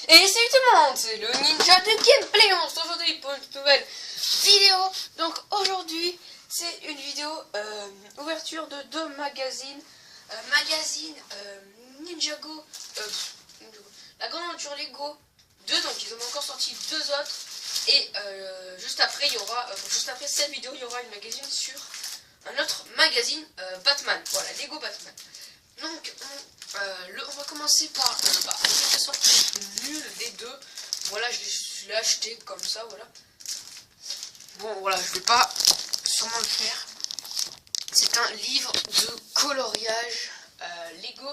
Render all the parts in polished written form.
Et salut tout le monde, c'est le ninja de gameplay. On se retrouve aujourd'hui pour une nouvelle vidéo. Donc aujourd'hui c'est une vidéo ouverture de deux magazines. Ninjago, la grande aventure Lego 2, donc ils ont encore sorti deux autres. Et juste après il y aura, juste après cette vidéo il y aura une magazine sur un autre magazine Batman. Voilà, Lego Batman. Donc on va commencer par que ce soit nul des deux. Voilà, je l'ai acheté comme ça, voilà. Bon voilà, je vais pas sûrement le faire. C'est un livre de coloriage Lego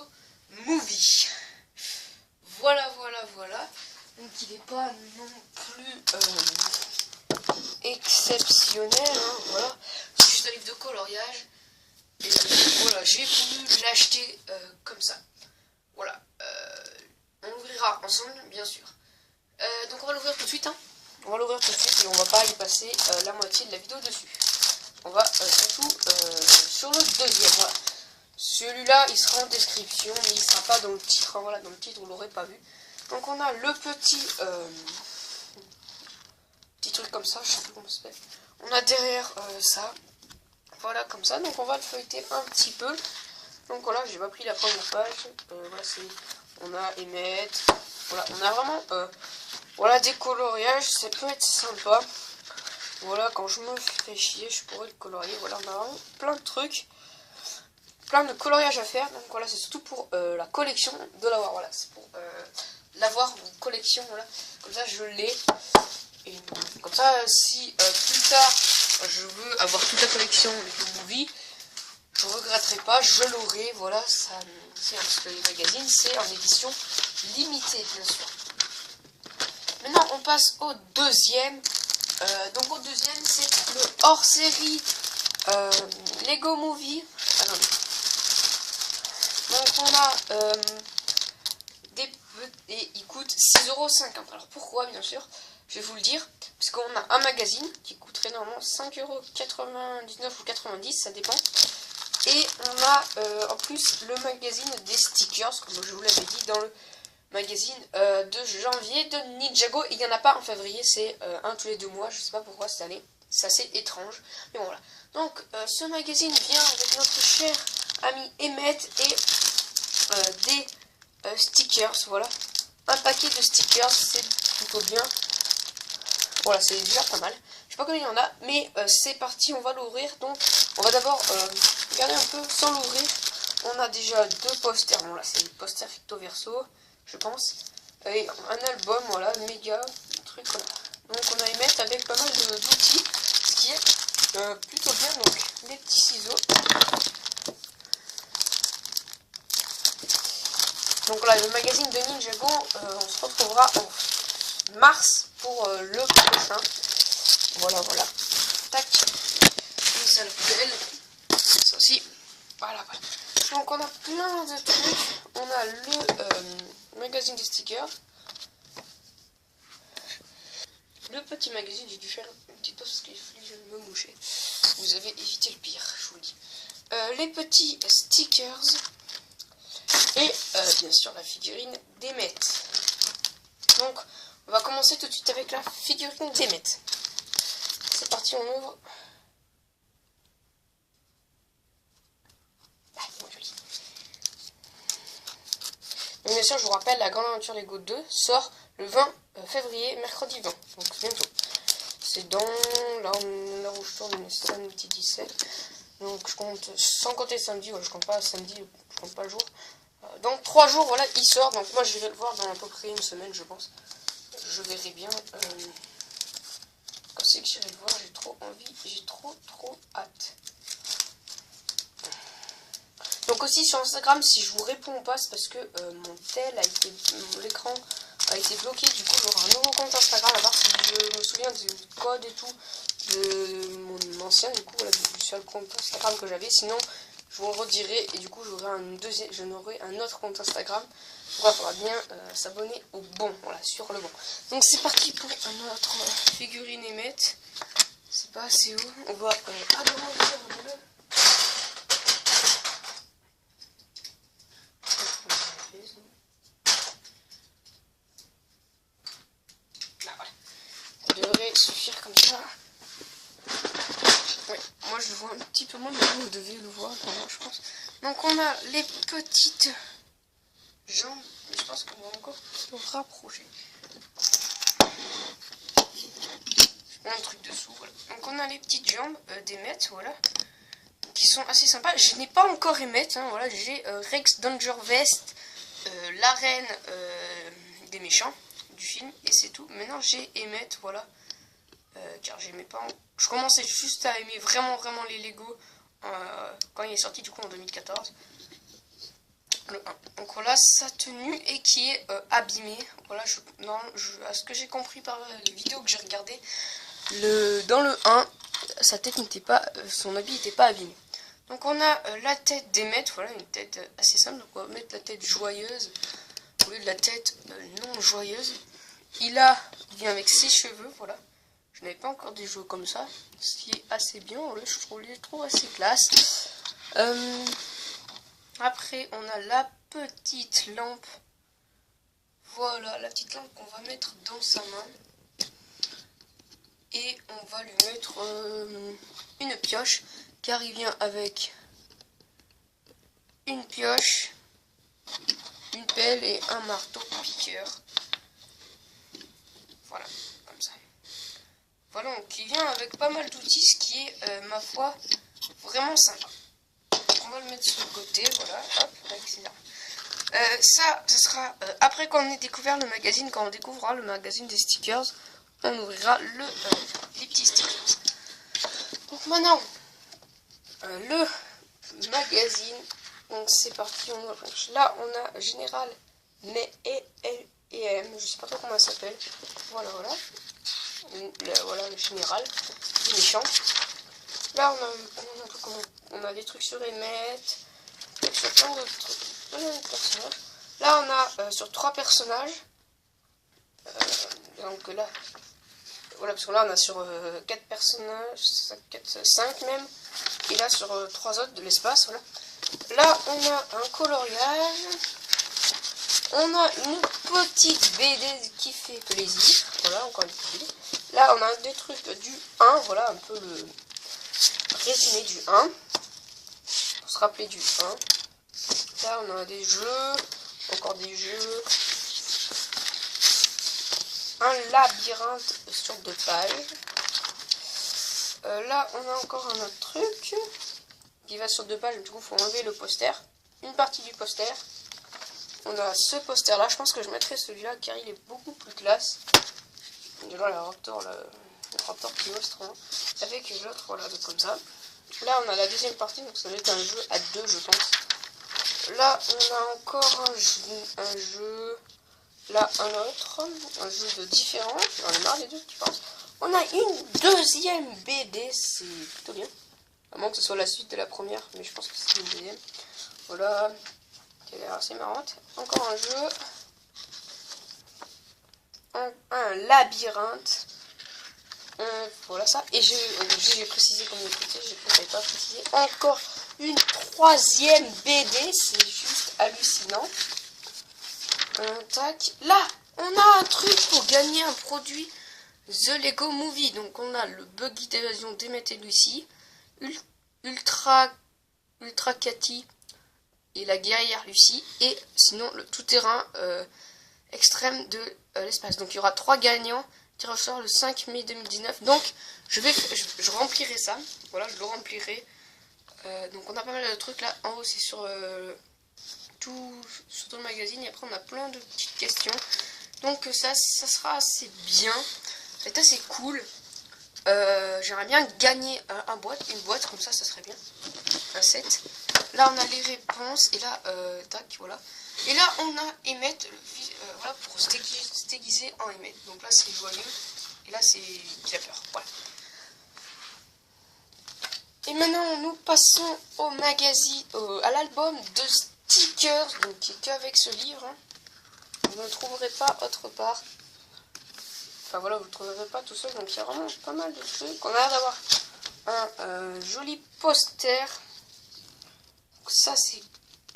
Movie. Voilà. Donc il n'est pas non plus exceptionnel, hein, voilà. C'est juste un livre de coloriage. Et voilà, j'ai voulu l'acheter comme ça. Voilà. On l'ouvrira ensemble, bien sûr. Donc on va l'ouvrir tout de suite. Hein. On va l'ouvrir tout de suite et on va pas y passer la moitié de la vidéo dessus. On va surtout sur le deuxième. Voilà. Celui-là, il sera en description, mais il sera pas dans le titre. Hein, voilà, dans le titre, vous l'aurez pas vu. Donc on a le petit truc comme ça, je sais plus comment ça s'appelle. On a derrière ça. Voilà, comme ça. Donc on va le feuilleter un petit peu. Donc voilà, j'ai pas pris la première page. Voilà, on a émettre. Voilà, on a vraiment voilà, des coloriages. Ça peut être sympa. Voilà, quand je me fais chier, je pourrais le colorier. Voilà, on a vraiment plein de trucs. Plein de coloriages à faire. Donc voilà, c'est surtout pour la collection de l'avoir. Voilà, c'est pour l'avoir en collection. Voilà, comme ça je l'ai. Et comme ça, si plus tard je veux avoir toute la collection Lego Movie, je ne regretterai pas, je l'aurai. Voilà, ça, c'est parce que les magazines, c'est en édition limitée, bien sûr. Maintenant, on passe au deuxième. Donc au deuxième, c'est le hors-série Lego Movie. Attendez. Donc on a et il coûte 6,50 €. Alors pourquoi, bien sûr, je vais vous le dire. Parce qu'on a un magazine qui coûterait normalement 5,99 € ou 90 €, ça dépend. Et on a en plus le magazine des stickers, comme je vous l'avais dit, dans le magazine de janvier de Ninjago. Il n'y en a pas en février, c'est un tous les 2 mois, je sais pas pourquoi cette année. C'est assez étrange. Mais bon, voilà. Donc ce magazine vient avec notre cher ami Emmett et des stickers, voilà. Un paquet de stickers, c'est plutôt bien. Voilà, c'est déjà pas mal. Je sais pas combien il y en a, mais c'est parti, on va l'ouvrir. Donc, on va d'abord regarder un peu sans l'ouvrir. On a déjà deux posters. Bon, là, c'est le poster recto verso, je pense. Et un album, voilà, méga truc, voilà. Donc, on a Emmett avec pas mal d'outils, ce qui est plutôt bien. Donc, les petits ciseaux. Donc là, le magazine de Ninjago, on se retrouvera en mars pour le prochain. Voilà. Tac. Et ça le poubelle. Ça aussi. Voilà. Donc on a plein de trucs. On a le magazine des stickers. Le petit magazine, j'ai dû faire une petite pause parce qu'il fallait que je me moucher. Vous avez évité le pire, je vous le dis. Les petits stickers. Et bien sûr la figurine d'Emmett. Donc on va commencer tout de suite avec la figurine d'Emmett. C'est parti, on ouvre. Ah, joli. Donc bien sûr, je vous rappelle, la grande aventure Lego 2 sort le 20 février, mercredi 20. Donc bientôt. C'est dans là où je tourne, samedi 17. Donc je compte, sans compter samedi, ouais, je compte pas samedi, je compte pas le jour. Donc 3 jours, voilà, il sort. Donc moi je vais le voir dans à peu près une semaine, je pense. Je verrai bien. Quand c'est que j'irai le voir, j'ai trop envie, j'ai trop hâte. Donc aussi sur Instagram, si je vous réponds pas, c'est parce que mon tel a été, l'écran a été bloqué. Du coup j'aurai un nouveau compte Instagram, à voir si je me souviens du code et tout de mon ancien, du coup voilà, du seul compte Instagram que j'avais. Sinon je vous le redirai et du coup je n'aurai un autre compte Instagram. Donc il faudra bien s'abonner au bon, voilà, sur le bon. Donc c'est parti pour un autre figurine Emmett. C'est pas assez haut. On va agrandir le. suffire comme ça. Ouais, moi je le vois un petit peu moins, mais vous devez le voir, je pense. Donc on a les petites jambes, mais je pense qu'on va encore se rapprocher. Je mets un truc dessous, voilà. Donc on a les petites jambes d'Emmet, voilà, qui sont assez sympas. Je n'ai pas encore Emmet, hein, voilà, j'ai Rex Danger Vest, l'arène des méchants du film, et c'est tout. Maintenant j'ai Emmet, voilà, car j'aimais pas. Je commençais juste à aimer vraiment les Lego quand il est sorti, du coup en 2014. Le 1. Donc voilà sa tenue et qui est abîmée. Voilà, à ce que j'ai compris par les vidéos que j'ai regardées, dans le 1, sa tête n'était pas, son habit n'était pas abîmé. Donc on a la tête d'Emmet, voilà, une tête assez simple. Donc on va mettre la tête joyeuse au lieu de la tête non joyeuse. Il vient avec ses cheveux, voilà. Je n'avais pas encore des jeux comme ça, ce qui est assez bien, je les trouve assez classe. Après, on a la petite lampe. Voilà, la petite lampe qu'on va mettre dans sa main. Et on va lui mettre une pioche, car il vient avec une pioche, une pelle et un marteau piqueur. Voilà, comme ça. Voilà, donc il vient avec pas mal d'outils, ce qui est, ma foi, vraiment sympa. On va le mettre sur le côté, voilà, hop, avec ses armes. Ça sera après qu'on ait découvert le magazine, quand on découvrira le magazine des stickers, on ouvrira les petits stickers. Donc maintenant, le magazine, donc c'est parti, on ouvre. Là on a Général, mais et M, je sais pas trop comment ça s'appelle. Voilà, voilà le général, des méchants. Là on a des trucs sur Emmet, sur plein d'autres personnages. Là on a sur 3 personnages. Donc là, voilà, parce que là on a sur 4 personnages, 5 même. Et là sur 3 autres de l'espace, voilà. Là on a un coloriage. On a une petite BD qui fait plaisir. Voilà, encore une petite BD. Là on a des trucs du 1, voilà un peu le résumé du 1. Pour se rappeler du 1. Là on a des jeux, encore des jeux. Un labyrinthe sur 2 pages. Là on a encore un autre truc qui va sur 2 pages, du coup il faut enlever le poster. Une partie du poster. On a ce poster là, je pense que je mettrai celui-là car il est beaucoup plus classe. Déjà le raptor qui ostre, hein, avec l'autre, voilà, donc comme ça. Là on a la deuxième partie, donc ça va être un jeu à 2 je pense. Là on a encore un jeu, là un autre, un jeu de différent, j'en ai marre des deux qui pensent. On a une deuxième BD, c'est plutôt bien. À moins que ce soit la suite de la première, mais je pense que c'est une deuxième. Voilà, qui a l'air assez marrante. Encore un jeu. Un labyrinthe. Voilà ça. Et j'ai précisé comme le côté, je n'avais pas précisé. Encore une 3e BD, c'est juste hallucinant. Tac. Là, on a un truc pour gagner un produit The Lego Movie. Donc on a le buggy d'évasion d'Emmet et Lucy, Ultra Cathy et la guerrière Lucy, et sinon le tout-terrain extrême de l'espace. Donc il y aura 3 gagnants, tirage au sort le 5 mai 2019. Donc je remplirai ça, voilà, je le remplirai. Donc on a pas mal de trucs là, en haut c'est sur tout le magazine, et après on a plein de petites questions. Donc ça sera assez bien, c'est assez cool. J'aimerais bien gagner une boîte comme ça serait bien, un set. Là on a les réponses, et là tac, voilà. Et là on a Emmet, voilà, pour se déguiser en Emmet. Donc là c'est joyeux, et là c'est qui a peur, voilà. Et maintenant nous passons au magazine, à l'album de stickers, donc qui est qu'avec ce livre, hein. Vous ne le trouverez pas autre part. Enfin voilà, vous ne le trouverez pas tout seul, donc il y a vraiment pas mal de trucs. On a l'air d'avoir un joli poster. Donc ça c'est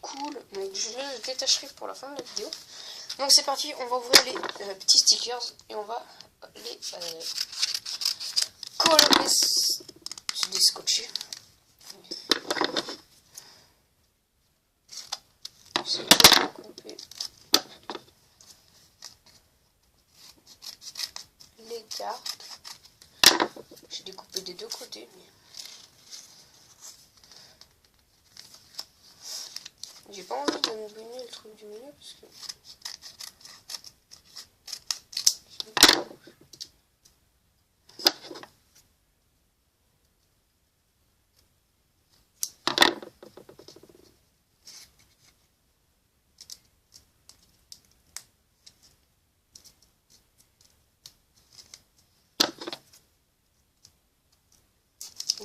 cool, donc je le détacherai pour la fin de la vidéo. Donc c'est parti, on va ouvrir les petits stickers et on va les colle. C'est déscotché. C'est couper les cartes. J'ai découpé des deux côtés, mais j'ai pas envie de me brûler le truc du milieu parce que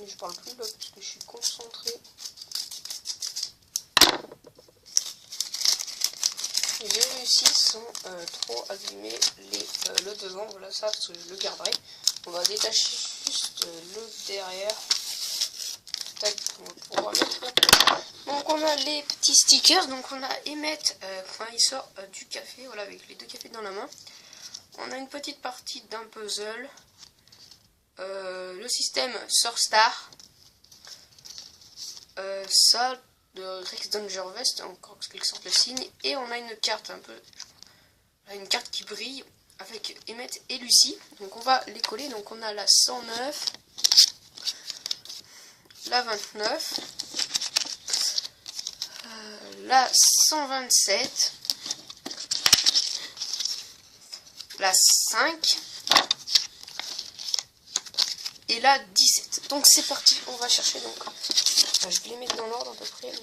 je parle plus là parce que je suis concentré. J'ai réussi sans trop abîmer le devant. Voilà, ça je le garderai. On va détacher juste le derrière. Tac, on pourra mettre là. Donc on a les petits stickers. Donc on a Emmett quand il sort du café. Voilà, avec les deux cafés dans la main. On a une petite partie d'un puzzle. Le système Sorstar. Ça de Rex Danger Vest, encore quelque sorte le signe, et on a une carte une carte qui brille avec Emmett et Lucy. Donc on va les coller. Donc on a la 109, la 29, la 127, la 5 et la 17. Donc c'est parti, on va chercher. Donc je vais les mettre dans l'ordre à peu près.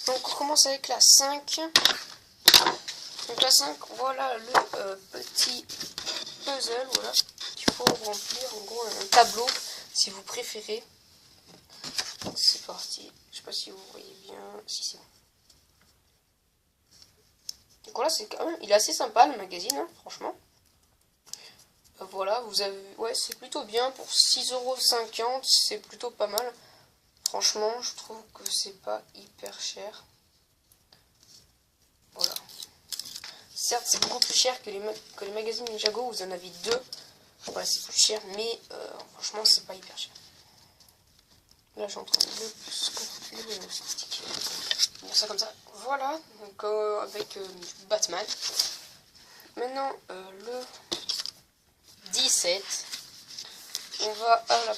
Donc on commence avec la 5. Donc la 5, voilà le petit puzzle, voilà, qu'il faut remplir, en gros un tableau si vous préférez. C'est parti, je sais pas si vous voyez bien, si c'est bon. Donc voilà, c'est quand même, il est assez sympa le magazine, hein, franchement. Voilà, vous avez, ouais, c'est plutôt bien pour 6,50 €, c'est plutôt pas mal. Franchement, je trouve que c'est pas hyper cher. Voilà. Certes, c'est beaucoup plus cher que les magazines Ninjago, vous en avez deux. Voilà, c'est plus cher, mais franchement, c'est pas hyper cher. Là, je suis en train de le sticker. Bon, ça comme ça. Voilà, donc avec Batman. Maintenant, le 17. On va à la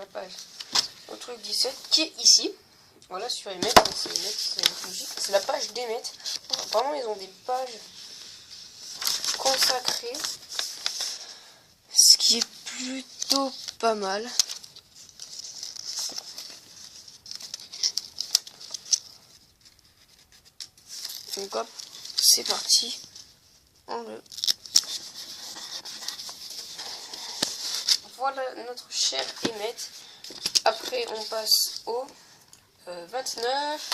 page, au truc 17 qui est ici. Voilà, sur Emmett, c'est la page d'Emmett. Apparemment, ils ont des pages consacrées, ce qui est plutôt pas mal. Donc hop, c'est parti. Voilà notre cher Emmett. Après, on passe au 29.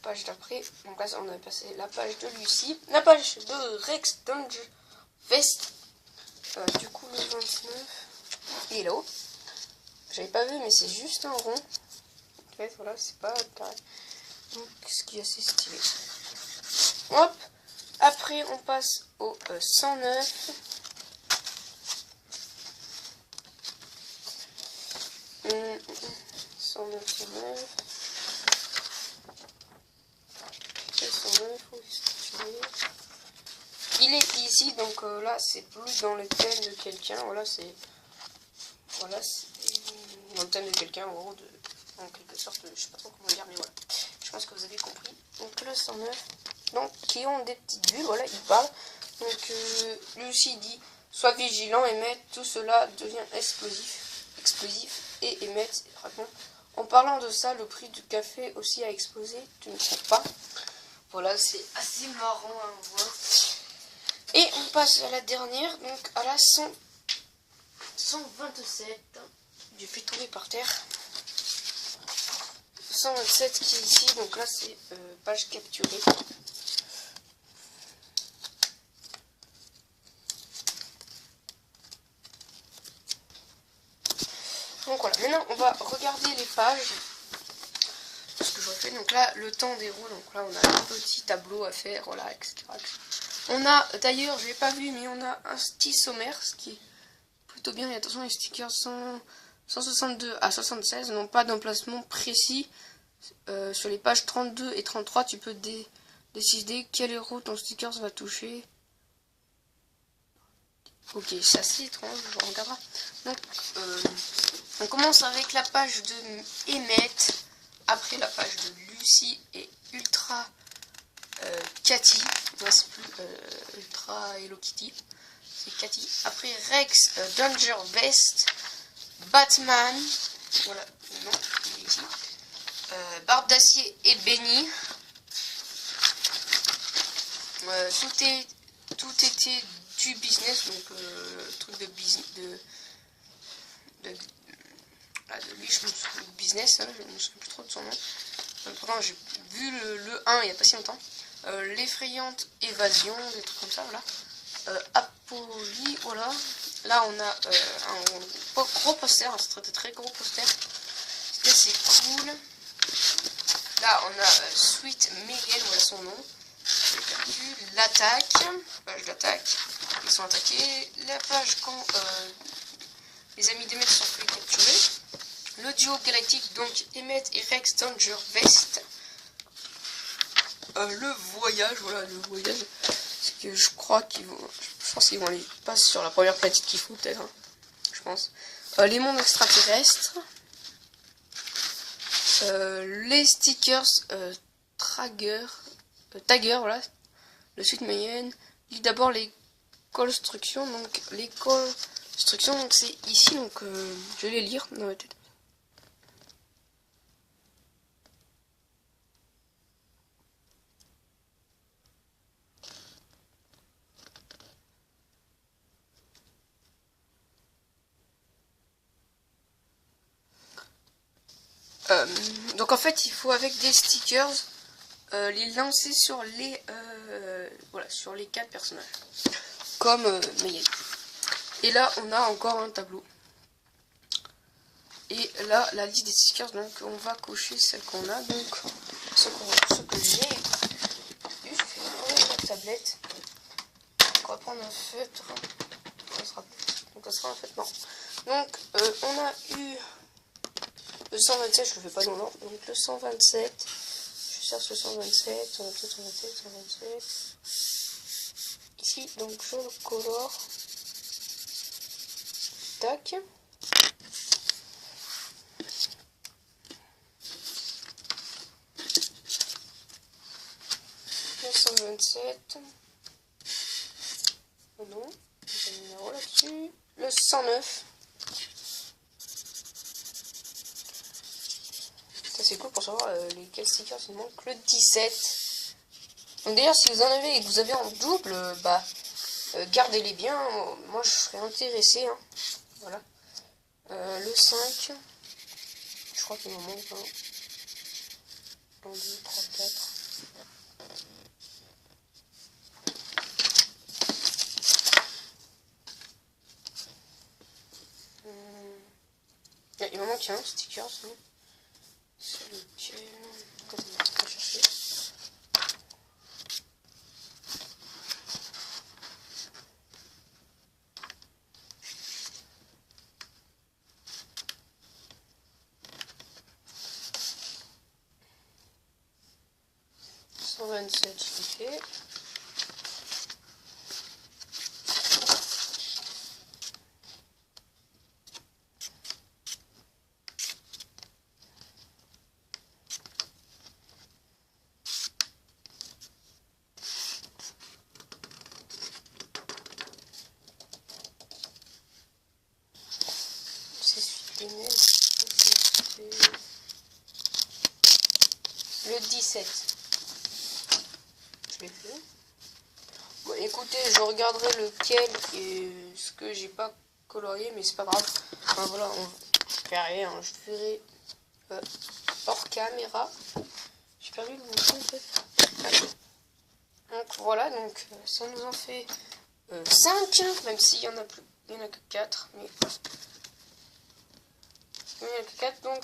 Page d'après. Donc là, on a passé la page de Lucy. La page de Rex Danger Vest. Du coup, le 29. Il est là-haut. J'avais pas vu, mais c'est juste un rond. En fait, voilà, c'est pas carré. Donc, ce qui est assez stylé. Hop. Après, on passe au 109. 109. Il est ici, donc là, c'est plus dans le thème de quelqu'un. Voilà, c'est dans le thème de quelqu'un, en gros, en quelque sorte, je sais pas trop comment dire, mais voilà. Je pense que vous avez compris. Donc le 109, donc qui ont des petites bulles, voilà, il parle. Donc Lucy dit, sois vigilant, Emmett, tout cela devient explosif, et Emmett raconte, en parlant de ça, le prix du café aussi a explosé, tu ne trouves pas? Voilà, c'est assez marrant à voir. Et on passe à la dernière, donc à la 127. J'ai fait tomber par terre. 127 qui est ici, donc là c'est page capturée. Donc voilà, maintenant on va regarder les pages. Parce que j'aurais fait. Donc là, le temps déroule. Donc là, on a un petit tableau à faire. Voilà, etc. On a, d'ailleurs, je l'ai pas vu, mais on a un petit sommaire, ce qui est plutôt bien. Et attention, les stickers 162 à 76 n'ont pas d'emplacement précis. Sur les pages 32 et 33, tu peux décider quel héros ton sticker va toucher. Ok, c'est assez étrange, on regardera. Donc, on commence avec la page de Emmett, après la page de Lucy et Ultra Cathy. Moi, c'est plus Ultra Hello Kitty, c'est Cathy. Après Rex, Danger Vest, Batman, voilà, non, il est ici. Barbe d'acier et Benny. Tout était du business, donc truc de business, de lui, je me souviens de business, hein, je me souviens plus trop de son nom. Pourtant, j'ai vu le 1 il n'y a pas si longtemps. L'effrayante évasion, des trucs comme ça, voilà. Apolly, voilà. Là, on a un gros poster, un très gros poster. C'est assez cool. Là, on a Sweet Megan, voilà son nom. J'ai perdu. L'attaque, page d'attaque. Ils sont attaqués. La page quand les amis d'Emmett sont fait capturer. Le duo galactique, donc Emmett et Rex Danger Vest. Le voyage, voilà, le voyage. Parce que je crois qu'ils vont. Je pense qu'ils vont aller passer sur la première planète qu'il faut, peut-être. Hein, je pense. Les mondes extraterrestres. Les stickers Tagger, voilà. Le suite moyenne. Lis d'abord les constructions. Donc, les constructions, donc c'est ici. Donc, je vais les lire dans ma tête. Donc en fait il faut avec des stickers les lancer sur les voilà, sur les 4 personnages comme Mayenne. Et là on a encore un tableau et là la liste des stickers, donc on va cocher celle qu'on a, donc ce que j'ai. Je vais la tablette, on va prendre un feutre, donc ça sera un feutre, non. Donc on a eu le 127, je le fais pas dans l'ordre, donc le 127, je cherche le 127, 127, 127, 127, ici, donc je le colore, tac, le 127, oh non, j'ai un numéro là-dessus, le 109, c'est cool pour savoir lesquels stickers il manque, le 17. Donc d'ailleurs si vous en avez et que vous avez en double, bah gardez-les bien, moi je serais intéressé, hein. Voilà. Le 5, je crois qu'il m'en manque un. 1, 2, 3, 4. Il m'en manque un sticker, c'est lequel? Quand on va chercher. « 127, je l'ai fait. Le 17. Je l'ai fait. Bon, écoutez, je regarderai lequel et ce que j'ai pas colorié, mais c'est pas grave. Enfin, voilà, je fais rien, je ferai hors caméra. J'ai perdu le bouton en fait. Allez. Donc voilà, donc ça nous en fait 5, même s'il y en a plus, il y en a que 4, mais il y en a que 4, donc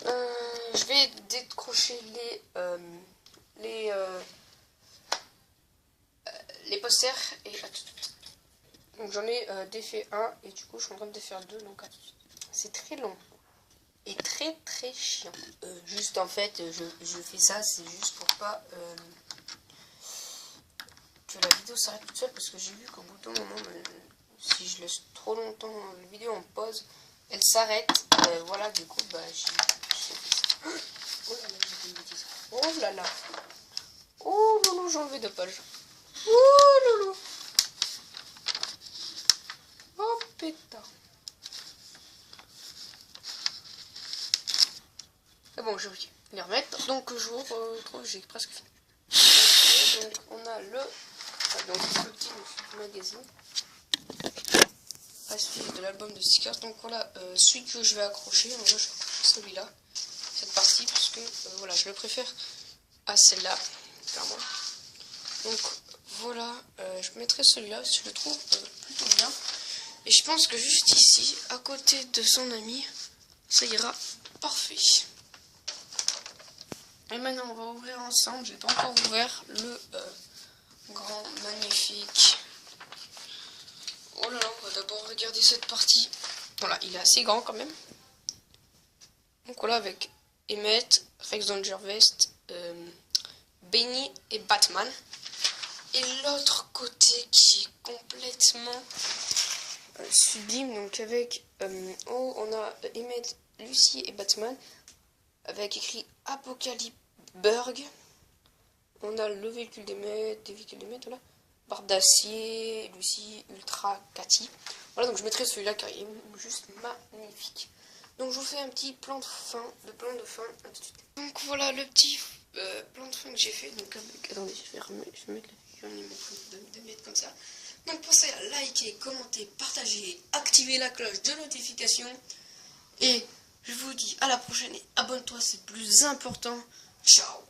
Je vais décrocher les posters et à tout de suite. Donc j'en ai défait un et du coup je suis en train de défaire deux, donc à tout de suite. C'est très long et très très chiant. Juste en fait je fais ça, c'est juste pour pas que la vidéo s'arrête toute seule, parce que j'ai vu qu'au bout d'un moment, si je laisse trop longtemps la vidéo en pause, elle s'arrête. Voilà, du coup bah j'ai fait ça. Oh là là, j'ai fait une bêtise. Oh là là. Oh loulou, j'ai enlevé 2 pages. Oh loulou. Oh pétard. C'est bon, j'ai oublié de les remettre. Donc jour, j'ai presque fini. Donc on a le petit magazine à suivre de l'album de stickers. Donc voilà, celui que je vais accrocher, moi je vais accrocher celui-là, cette partie, parce que voilà, je le préfère à celle-là, clairement. Donc voilà, je mettrai celui-là, si je le trouve plutôt bien. Et je pense que juste ici, à côté de son ami, ça ira parfait. Et maintenant on va ouvrir ensemble, j'ai pas encore ouvert le grand, magnifique. Oh là là, on va d'abord regarder cette partie. Voilà, il est assez grand quand même. Donc voilà, avec Emmett, Rex Dangervest, Benny et Batman. Et l'autre côté qui est complètement sublime, donc avec on a Emmett, Lucy et Batman, avec écrit Apocalypse. On a le véhicule d'Emmett, des véhicules d'Emmett, voilà. Barbe d'acier, Lucy, Ultra, Cathy. Voilà, donc je mettrai celui-là car il est juste magnifique. Donc je vous fais un petit plan de fin, à tout de suite. Donc voilà le petit plan de fin que j'ai fait. Donc avec, attendez, je vais mettre de mettre comme ça. Donc pensez à liker, commenter, partager, activer la cloche de notification. Et je vous dis à la prochaine et abonne-toi, c'est plus important. Ciao.